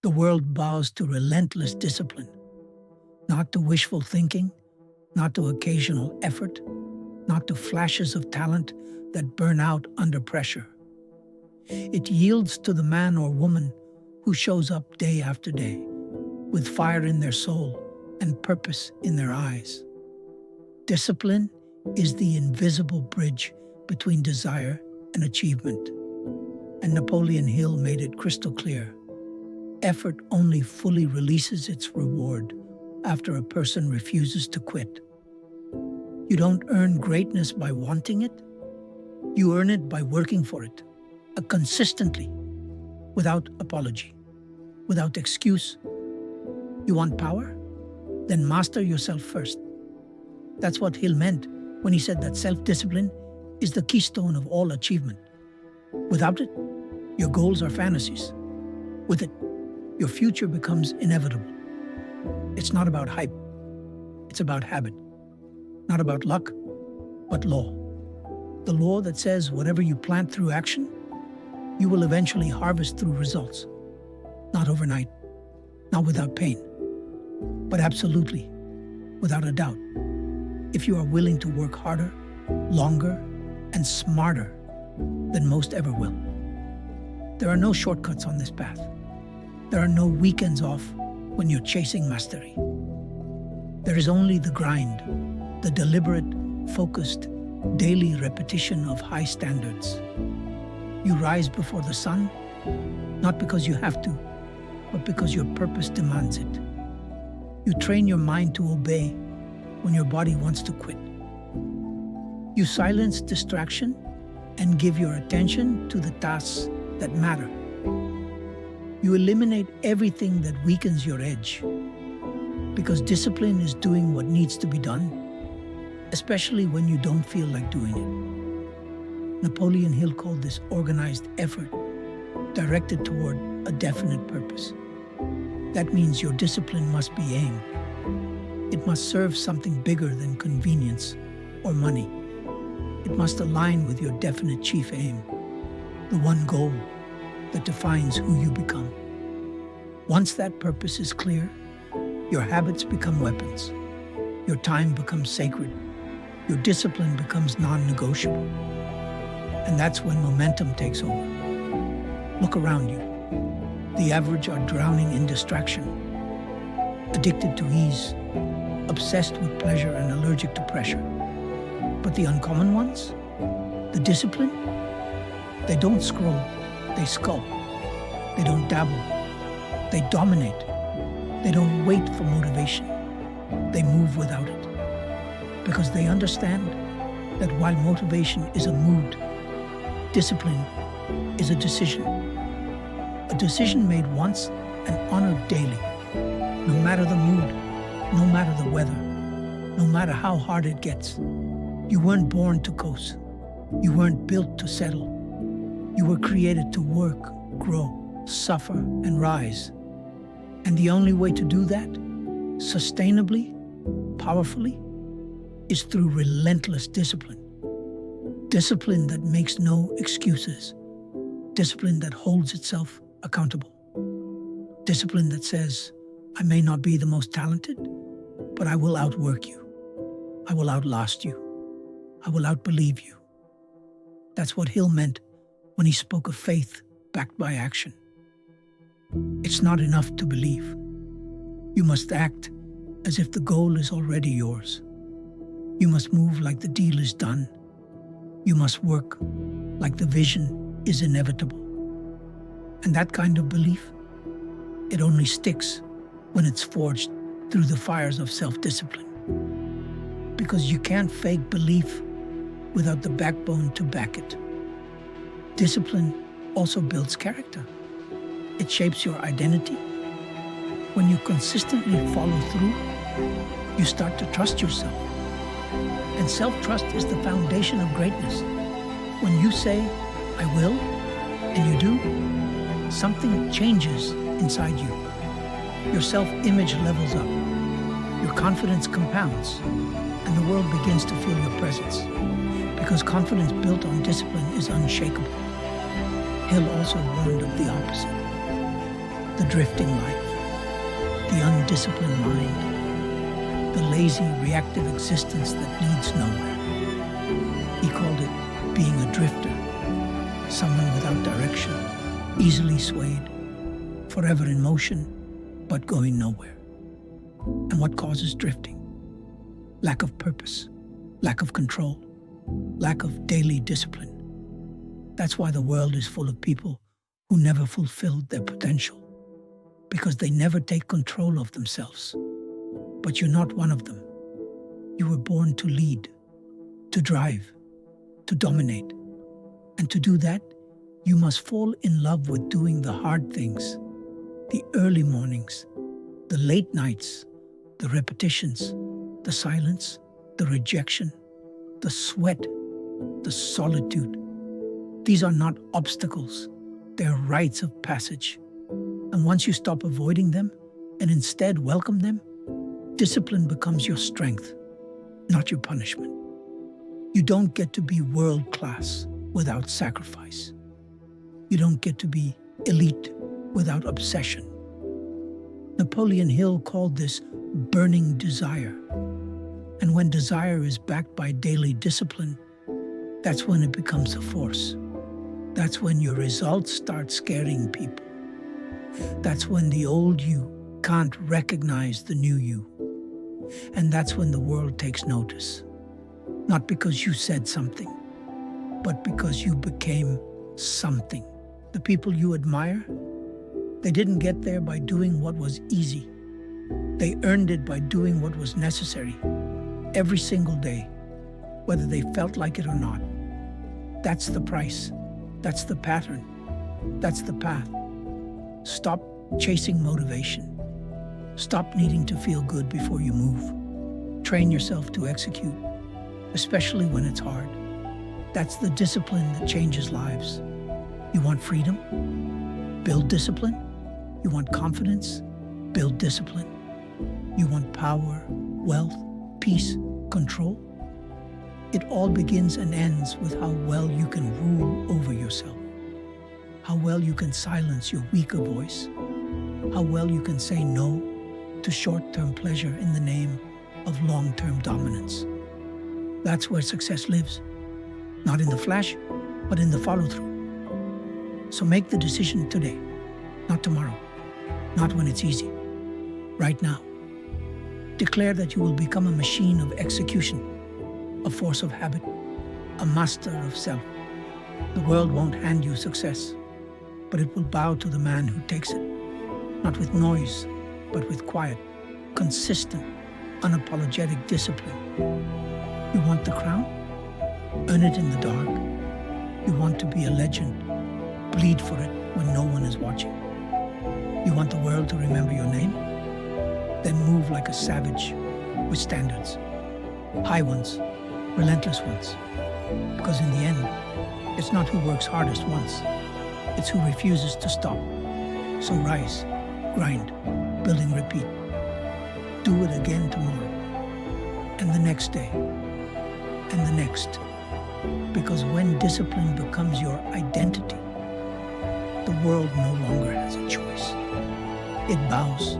The world bows to relentless discipline, not to wishful thinking, not to occasional effort, not to flashes of talent that burn out under pressure. It yields to the man or woman who shows up day after day, with fire in their soul and purpose in their eyes. Discipline is the invisible bridge between desire and achievement. And Napoleon Hill made it crystal clear. Effort only fully releases its reward after a person refuses to quit. You don't earn greatness by wanting it. You earn it by working for it, consistently, without apology, without excuse. You want power? Then master yourself first. That's what Hill meant when he said that self-discipline is the keystone of all achievement. Without it, your goals are fantasies. With it, your future becomes inevitable. It's not about hype. It's about habit. Not about luck, but law. The law that says whatever you plant through action, you will eventually harvest through results. Not overnight, not without pain, but absolutely, without a doubt, if you are willing to work harder, longer, and smarter than most ever will. There are no shortcuts on this path. There are no weekends off when you're chasing mastery. There is only the grind, the deliberate, focused, daily repetition of high standards. You rise before the sun, not because you have to, but because your purpose demands it. You train your mind to obey when your body wants to quit. You silence distraction and give your attention to the tasks that matter. You eliminate everything that weakens your edge, because discipline is doing what needs to be done, especially when you don't feel like doing it. Napoleon Hill called this organized effort directed toward a definite purpose. That means your discipline must be aimed. It must serve something bigger than convenience or money. It must align with your definite chief aim, the one goal that defines who you become. Once that purpose is clear, your habits become weapons. Your time becomes sacred. Your discipline becomes non-negotiable. And that's when momentum takes over. Look around you. The average are drowning in distraction, addicted to ease, obsessed with pleasure and allergic to pressure. But the uncommon ones, the discipline, they don't scroll, they sculpt. They don't dabble, they dominate. They don't wait for motivation, they move without it. Because they understand that while motivation is a mood, discipline is a decision. A decision made once and honored daily, no matter the mood, no matter the weather, no matter how hard it gets. You weren't born to coast. You weren't built to settle. You were created to work, grow, suffer, and rise. And the only way to do that, sustainably, powerfully, is through relentless discipline. Discipline that makes no excuses. Discipline that holds itself accountable. Discipline that says, I may not be the most talented, but I will outwork you. I will outlast you. I will outbelieve you. That's what Hill meant when he spoke of faith backed by action. It's not enough to believe. You must act as if the goal is already yours. You must move like the deal is done. You must work like the vision is inevitable. And that kind of belief, it only sticks when it's forged through the fires of self-discipline. Because you can't fake belief without the backbone to back it. Discipline also builds character. It shapes your identity. When you consistently follow through, you start to trust yourself. And self-trust is the foundation of greatness. When you say, I will, and you do, something changes inside you. Your self-image levels up. Your confidence compounds, and the world begins to feel your presence. Because confidence built on discipline is unshakable. Hill also warned of the opposite. The drifting life, the undisciplined mind, the lazy, reactive existence that leads nowhere. He called it being a drifter, someone without direction, easily swayed, forever in motion, but going nowhere. And what causes drifting? Lack of purpose, lack of control, lack of daily discipline. That's why the world is full of people who never fulfilled their potential, because they never take control of themselves. But you're not one of them. You were born to lead, to drive, to dominate. And to do that, you must fall in love with doing the hard things, the early mornings, the late nights, the repetitions, the silence, the rejection, the sweat, the solitude. These are not obstacles. They're rites of passage. And once you stop avoiding them and instead welcome them, discipline becomes your strength, not your punishment. You don't get to be world class without sacrifice. You don't get to be elite without obsession. Napoleon Hill called this burning desire. And when desire is backed by daily discipline, that's when it becomes a force. That's when your results start scaring people. That's when the old you can't recognize the new you. And that's when the world takes notice. Not because you said something, but because you became something. The people you admire, they didn't get there by doing what was easy. They earned it by doing what was necessary every single day, whether they felt like it or not. That's the price. That's the pattern. That's the path. Stop chasing motivation. Stop needing to feel good before you move. Train yourself to execute, especially when it's hard. That's the discipline that changes lives. You want freedom? Build discipline. You want confidence? Build discipline. You want power, wealth, peace, control? It all begins and ends with how well you can rule over yourself, how well you can silence your weaker voice, how well you can say no to short-term pleasure in the name of long-term dominance. That's where success lives, not in the flash, but in the follow-through. So make the decision today, not tomorrow, not when it's easy, right now. Declare that you will become a machine of execution, a force of habit, a master of self. The world won't hand you success, but it will bow to the man who takes it, not with noise, but with quiet, consistent, unapologetic discipline. You want the crown? Earn it in the dark. You want to be a legend? Bleed for it when no one is watching. You want the world to remember your name? Then move like a savage with standards. High ones, relentless ones. Because in the end, it's not who works hardest once, it's who refuses to stop. So rise, grind, build and repeat. Do it again tomorrow, and the next day, and the next. Because when discipline becomes your identity, the world no longer has a choice. It bows.